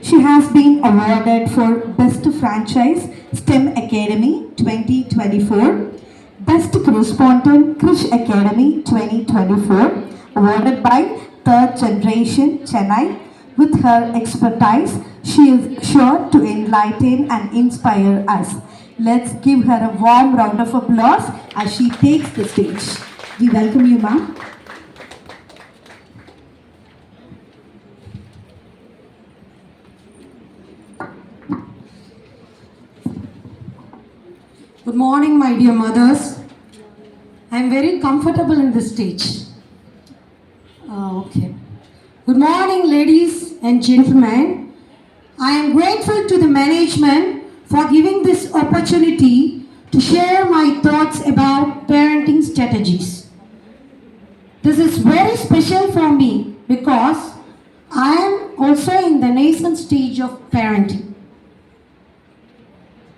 She has been awarded for Best Franchise STEM Academy 2024, Best Correspondent Krish Academy 2024, awarded by Third Generation Chennai. With her expertise, she is sure to enlighten and inspire us. Let's give her a warm round of applause as she takes the stage. We welcome you, ma'am. Good morning, my dear mothers. I am very comfortable in this stage. Okay. Good morning, ladies and gentlemen. I am grateful to the management for giving this opportunity to share my thoughts about parenting strategies. This is very special for me because I am also in the nascent stage of parenting.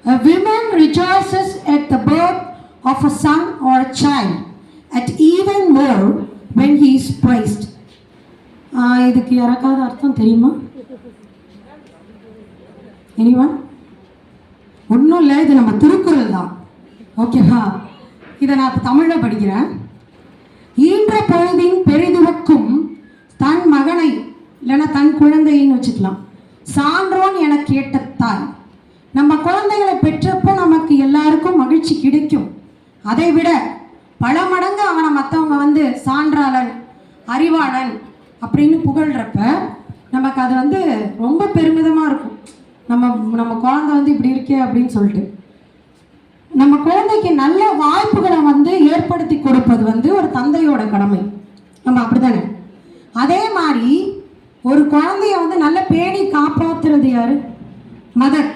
A woman rejoices at the birth of a son or a child, and even more when he is praised. இதுக்கு யாராவது அர்த்தம் தெரியுமா? Anyone? ஒன்றும் இல்லை, இது நம்ம திருக்குறள் தான். ஓகேவா? இதை நான் தமிழில் படிக்கிறேன். ஈன்ற பொழுதின் பெரிதுவக்கும் தன் மகனை இல்லைன்னா தன் குழந்தைன்னு வச்சுக்கலாம் சான்றோன் என கேட்ட தாய். நம்ம குழந்தைகளை பெற்றப்போ நமக்கு எல்லாருக்கும் மகிழ்ச்சி கிடைக்கும். அதை விட பல மடங்கு அவனை மற்றவங்க சான்றாளன் அறிவாளன் அப்படின்னு புகழ்கிறப்ப நமக்கு அது ரொம்ப பெருமிதமாக இருக்கும். நம்ம குழந்தை இப்படி இருக்கே அப்படின்னு சொல்லிட்டு நம்ம குழந்தைக்கு நல்ல வாய்ப்புகளை ஏற்படுத்தி கொடுப்பது ஒரு தந்தையோட கடமை. நம்ம அப்படித்தானே? அதே மாதிரி ஒரு குழந்தைய நல்ல பேணி காப்பாற்றுறது யாரு? மதர்.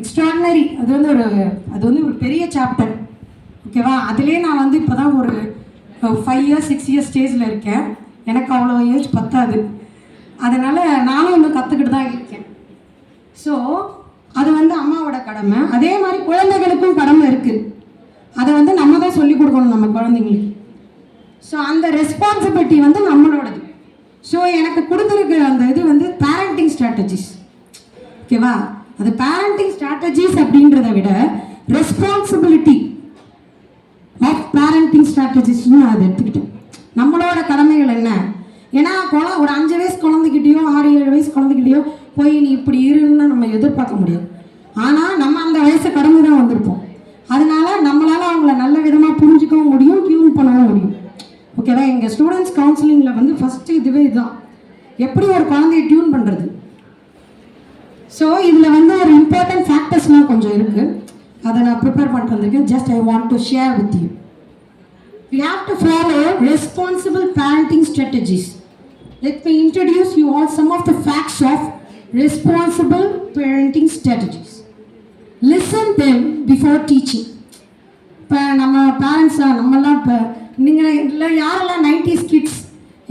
எக்ஸ்ட்ராடினரி. அது ஒரு பெரிய சாப்டர். ஓகேவா? அதுலேயே நான் இப்போ தான் ஒரு 5 years 6 years ஸ்டேஜில் இருக்கேன். எனக்கு அவ்வளோ ஏஜ் பத்தாது. அதனால் நானும் இன்னும் கற்றுக்கிட்டு தான் இருக்கேன். ஸோ அது அம்மாவோட கடமை. அதே மாதிரி குழந்தைகளுக்கும் கடமை இருக்குது. அதை நம்ம தான் சொல்லிக் கொடுக்கணும் நம்ம குழந்தைங்களுக்கு. ஸோ அந்த ரெஸ்பான்சிபிலிட்டி நம்மளோடது. ஸோ எனக்கு கொடுத்துருக்க அந்த இது பேரண்டிங் ஸ்ட்ராட்டஜிஸ். ஓகேவா? அது பேரண்டிங் ஸ்ட்ராட்டஜிஸ் அப்படின்றத விட ரெஸ்பான்சிபிலிட்டி ஆஃப் பேரண்டிங் ஸ்ட்ராட்டஜிஸ்னு நான் அதை எடுத்துக்கிட்டேன். நம்மளோட கடமைகள் என்ன? ஏன்னா ஒரு 5 வயசு குழந்தைகிட்டையோ 6-7 வயசு குழந்தைகிட்டையோ போய் நீ இப்படி இருன்னு நம்ம எதிர்பார்க்க முடியாது. ஆனால் நம்ம அந்த வயசை கடந்து தான் வந்திருப்போம். அதனால நம்மளால் அவங்கள நல்ல விதமாக புரிஞ்சுக்கவும் முடியும், டியூன் பண்ணவும் முடியும். ஓகேவா? எங்கள் ஸ்டூடெண்ட்ஸ் கவுன்சிலிங்கில் ஃபஸ்ட்டு இதுதான், எப்படி ஒரு குழந்தைய டியூன் பண்ணுறது. ஸோ இதில் ஒரு இம்பார்ட்டன்ட் ஃபேக்டர்ஸ்லாம் கொஞ்சம் இருக்குது. அதை நான் ப்ரிப்பேர் பண்ணிட்டு வந்திருக்கேன். Just I want to share with you. We have to follow responsible parenting strategies. Let me introduce you all some of the facts of responsible parenting strategies. Listen them before teaching. இப்போ நம்ம பேரண்ட்ஸாக நம்மலாம் இப்போ நீங்கள் இல்லை யாரெல்லாம் 90s kids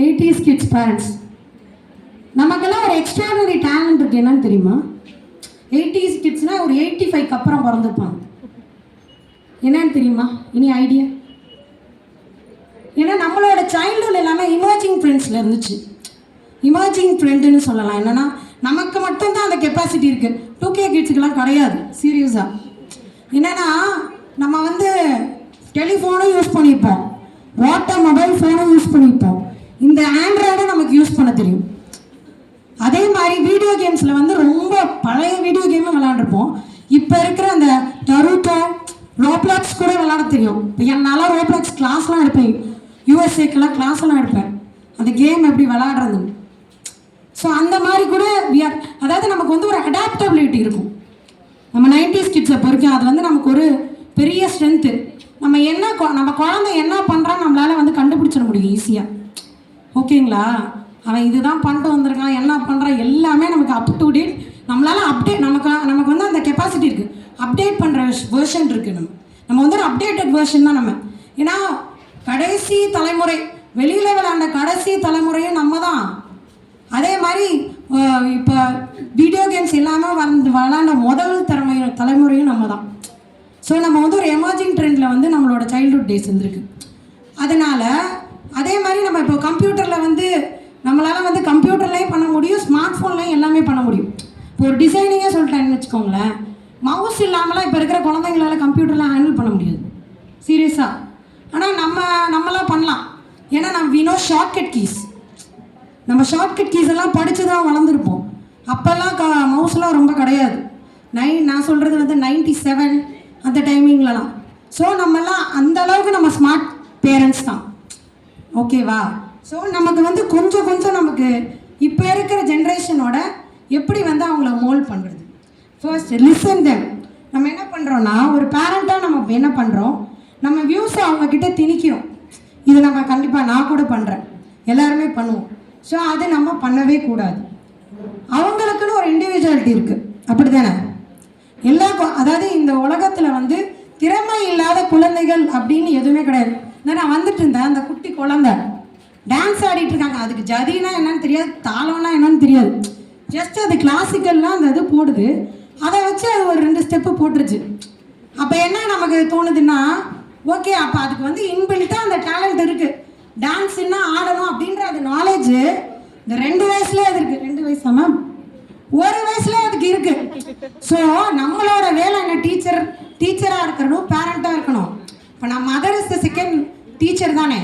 80s kids parents, நமக்கெல்லாம் ஒரு extraordinary talent இருக்குது. என்னன்னு தெரியுமா? 80s கிட்ஸ்னால் ஒரு 85க்கு அப்புறம் பிறந்திருப்பாங்க. என்னன்னு தெரியுமா? இனி ஐடியா? ஏன்னா நம்மளோட சைல்டுஹுட் எல்லாமே இமர்ஜிங் ட்ரெண்ட்ஸில் இருந்துச்சு. இமர்ஜிங் ட்ரெண்டுன்னு சொல்லலாம். என்னென்னா நமக்கு மட்டும்தான் அந்த கெப்பாசிட்டி இருக்குது. 2K கிட்ஸுக்கெல்லாம் கிடையாது. சீரியஸாக என்னென்னா நம்ம டெலிஃபோனும் யூஸ் பண்ணியிருப்போம், வாட்டர் மொபைல் ஃபோனும் யூஸ் பண்ணியிருப்போம், இந்த ஆண்ட்ராய்டும் நமக்கு யூஸ் பண்ண தெரியும். அதே மாதிரி வீடியோ கேம்ஸில் ரொம்ப பழைய வீடியோ கேமும் விளாண்டுருப்போம். இப்போ இருக்கிற அந்த நருட்டோ ரோப்ளாக்ஸ் கூட விளாட தெரியும். இப்போ என்னால் ரோப்ளாக்ஸ் கிளாஸ்லாம் எடுப்பேன். யூஎஸ்ஏக்கெல்லாம் கிளாஸ்லாம் எடுப்பேன் அந்த கேம் எப்படி விளாடுறது. ஸோ அந்த மாதிரி கூட அதாவது நமக்கு ஒரு அடாப்டபிலிட்டி இருக்கும். நம்ம 90s கிட்ஸை பொறுக்கும் அது நமக்கு ஒரு பெரிய ஸ்ட்ரென்த்து. நம்ம குழந்தை என்ன பண்ணுறான்னு நம்மளால் கண்டுபிடிச்சிட முடியும் ஈஸியாக. ஓகேங்களா? அவன் இதுதான் பண்ணிட்டு வந்திருக்கான், என்ன பண்ணுறான், எல்லாமே நமக்கு அப் டு டேட். நம்மளால் அப்டேட் நமக்கு அந்த கெப்பாசிட்டி இருக்குது. அப்டேட் பண்ணுற வேர்ஷன் இருக்குது. நம்ம ஒரு அப்டேட்டட் வேர்ஷன் தான் நம்ம. ஏன்னா கடைசி தலைமுறை வெளியில் விளையாண்ட கடைசி தலைமுறையும் நம்ம தான். அதே மாதிரி இப்போ வீடியோ கேம்ஸ் இல்லாமல் விளையாண்ட முதல் தலைமுறையும் நம்ம தான். ஸோ நம்ம ஒரு எமர்ஜிங் ட்ரெண்டில் நம்மளோட சைல்ட்ஹுட் டேஸ் இருந்திருக்கு. அதனால் அதே மாதிரி நம்ம இப்போ கம்ப்யூட்டரில் நம்மளால் வந்து கம்ப்யூட்டர்லேயும் பண்ண முடியும், ஸ்மார்ட் ஃபோன்லேயும் எல்லாமே பண்ண முடியும். இப்போ ஒரு டிசைனிங்கே சொல்லிட்டேன்னு வச்சுக்கோங்களேன், மவுஸ் இல்லாமலாம் இப்போ இருக்கிற குழந்தைங்களால கம்ப்யூட்டர்லாம் ஹேண்டில் பண்ண முடியாது சீரியஸாக. ஆனால் நம்மளாம் பண்ணலாம். ஏன்னா நம்ம வினோ ஷார்ட்கட் கீஸ், நம்ம ஷார்ட்கட் கீஸ் எல்லாம் படித்து தான் வளர்ந்துருப்போம். அப்போல்லாம் மவுஸ்லாம் ரொம்ப கிடையாது. நான் சொல்கிறது வந்து 97 அந்த டைமிங்லலாம். ஸோ நம்மலாம் அந்த அளவுக்கு நம்ம ஸ்மார்ட் பேரண்ட்ஸ் தான், ஓகேவா? ஸோ நமக்கு வந்து கொஞ்சம் கொஞ்சம் நமக்கு இப்போ இருக்கிற ஜென்ரேஷனோட எப்படி வந்து அவங்கள மோல்ட் பண்ணுறது. First listen them. நம்ம என்ன பண்ணுறோன்னா, ஒரு பேரண்ட்டாக நம்ம என்ன பண்ணுறோம், நம்ம வியூஸை அவங்கக்கிட்ட திணிக்கிறோம். இது நம்ம கண்டிப்பாக நான் கூட பண்ணுறேன், எல்லாருமே பண்ணுவோம். ஸோ அது நம்ம பண்ணவே கூடாது. அவங்களுக்குன்னு ஒரு இண்டிவிஜுவாலிட்டி இருக்குது, அப்படி தானே? அதாவது இந்த உலகத்தில் வந்து திறமை இல்லாத குழந்தைகள் அப்படின்னு எதுவுமே கிடையாது. நான் வந்துட்டு இருந்தேன், அந்த குட்டி குழந்தை டான்ஸ் ஆடிட்டு இருக்காங்க. அதுக்கு ஜதினா என்னன்னு தெரியாது, தாளம்னா என்னன்னு தெரியாது. ஜஸ்ட் அது கிளாசிக்கல்லாம் அந்த இது போடுது, அதை வச்சு அது ஒரு 2 ஸ்டெப்பு போட்டுருச்சு. அப்போ என்ன நமக்கு தோணுதுன்னா, ஓகே அப்போ அதுக்கு வந்து இன்பில்ட்டாக அந்த டேலண்ட் இருக்குது, டான்ஸ்ன்னா ஆடணும் அப்படின்ற அது நாலேஜ் இந்த 2 வயசுலேயே அது இருக்குது. 2 வயசா மேம்? 1 வயசுலேயே அதுக்கு இருக்குது. ஸோ நம்மளோட வேலை என்ன, டீச்சராக இருக்கணும், பேரண்ட்டாக இருக்கணும். இப்போ நம்ம mother is the second teacher தானே.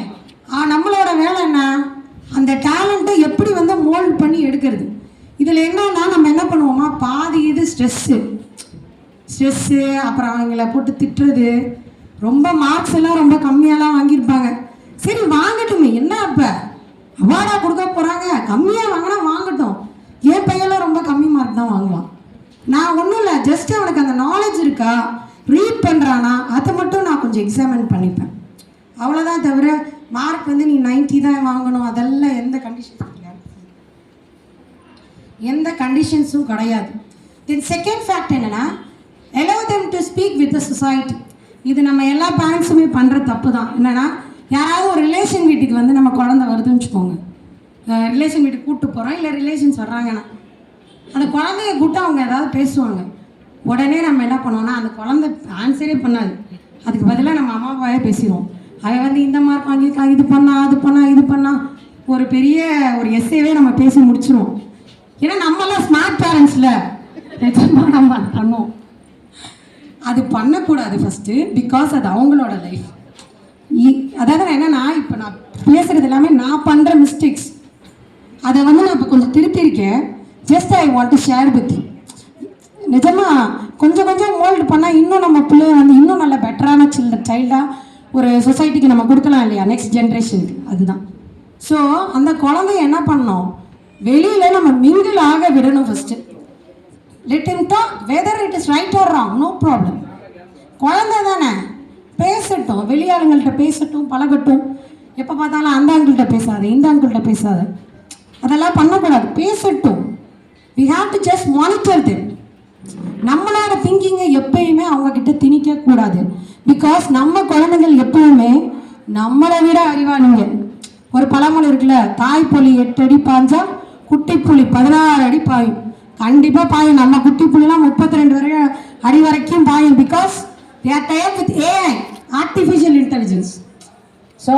நம்மளோட வேலை என்ன, அந்த டேலண்ட்டை எப்படி வந்து மோல்ட் பண்ணி எடுக்கிறது. இதில் என்னன்னா நம்ம என்ன பண்ணுவோமா, பாதி இது ஸ்ட்ரெஸ்ஸு, அப்புறம் அவங்கள போட்டு திட்டுறது, ரொம்ப மார்க்ஸ் எல்லாம் ரொம்ப கம்மியாலாம் வாங்கியிருப்பாங்க. சரி வாங்கட்டுமே, என்ன அப்போ அவார்டாக கொடுக்க போகிறாங்க, கம்மியாக வாங்கினா வாங்கட்டும். என் பையெல்லாம் ரொம்ப கம்மி மார்க் தான் வாங்குவான். நான் ஒன்றும் இல்லை, ஜஸ்ட் அவனுக்கு அந்த நாலேஜ் இருக்கா, ரீட் பண்ணுறானா, அதை மட்டும் நான் கொஞ்சம் எக்ஸாமின் பண்ணிப்பேன், அவ்வளோதான். தவிர மார்க் வந்து நீ 90 தான் வாங்கணும் அதெல்லாம் எந்த கண்டிஷன்ஸும் கிடையாது. தென் செகண்ட் ஃபேக்ட் என்னென்னா, allow them to speak with the society. இது நம்ம எல்லா பேரண்ட்ஸுமே பண்ணுற தப்பு தான். என்னென்னா, யாராவது ஒரு ரிலேஷன் வீட்டுக்கு வந்து நம்ம குழந்தை வருதுன்னு வச்சுக்கோங்க, ரிலேஷன் வீட்டுக்கு கூப்பிட்டு போகிறோம், இல்லை ரிலேஷன்ஸ் வர்றாங்கன்னா அந்த குழந்தைய கூப்பிட்டு அவங்க ஏதாவது பேசுவாங்க. உடனே நம்ம என்ன பண்ணுவோம்னா, அந்த குழந்தை ஆன்சரே பண்ணாது, அதுக்கு பதிலாக நம்ம அம்மா அப்பாவே பேசிடுவோம். அவன் வந்து இந்த மார்க் வாங்கியிருக்கான், இது பண்ணா ஒரு பெரிய ஒரு எஸ்ஸேவே நம்ம பேசி முடிச்சிடுவோம். ஏன்னா நம்மளாம் ஸ்மார்ட் பேரண்ட்ஸில் நிஜமாக நம்ம அது பண்ணுவோம். அது பண்ணக்கூடாது ஃபஸ்ட்டு, பிகாஸ் அது அவங்களோட லைஃப். அதாவது என்னென்னா, இப்போ நான் பேசுகிறது எல்லாமே நான் பண்ணுற மிஸ்டேக்ஸ், அதை வந்து நான் இப்போ கொஞ்சம் திருத்திருக்கேன். Just I want to share with you. நிஜமாக கொஞ்சம் மோல்டு பண்ணால் இன்னும் நம்ம பிள்ளைய வந்து இன்னும் நல்ல பெட்டரான சைல்டாக ஒரு சொசைட்டிக்கு நம்ம கொடுக்கலாம் இல்லையா, நெக்ஸ்ட் ஜென்ரேஷனுக்கு. அதுதான். ஸோ அந்த குழந்தைய என்ன பண்ணோம், வெளியில் நம்ம மிங்கிள் ஆக விடணும் first. Let him talk whether it is right or wrong, no problem. குழந்தை தானே, பேசட்டும், வெளியாளுங்கள்ட்ட பேசட்டும், பழகட்டும். எப்போ பார்த்தாலும் அந்த ஆங்கிள்கிட்ட பேசாத, இந்த ஆங்கிள்கிட்ட பேசாத, அதெல்லாம் பண்ணக்கூடாது, பேசட்டும். We have to just monitor them. நம்மளோட திங்கிங்கை எப்பயுமே அவங்கக்கிட்ட திணிக்கக்கூடாது. பிகாஸ் நம்ம குழந்தைகள் எப்பவுமே நம்மளை விட அறிவானுங்க. ஒரு பழமொழி இருக்குல்ல, தாய்ப்புலி 8 அடி பாஞ்சா குட்டி புலி 16 அடி பாயும். கண்டிப்பாக பாயும். நம்ம குட்டி புலிலாம் 32 அடி வரைக்கும் பாயும். Because they are tied with AI, artificial intelligence. So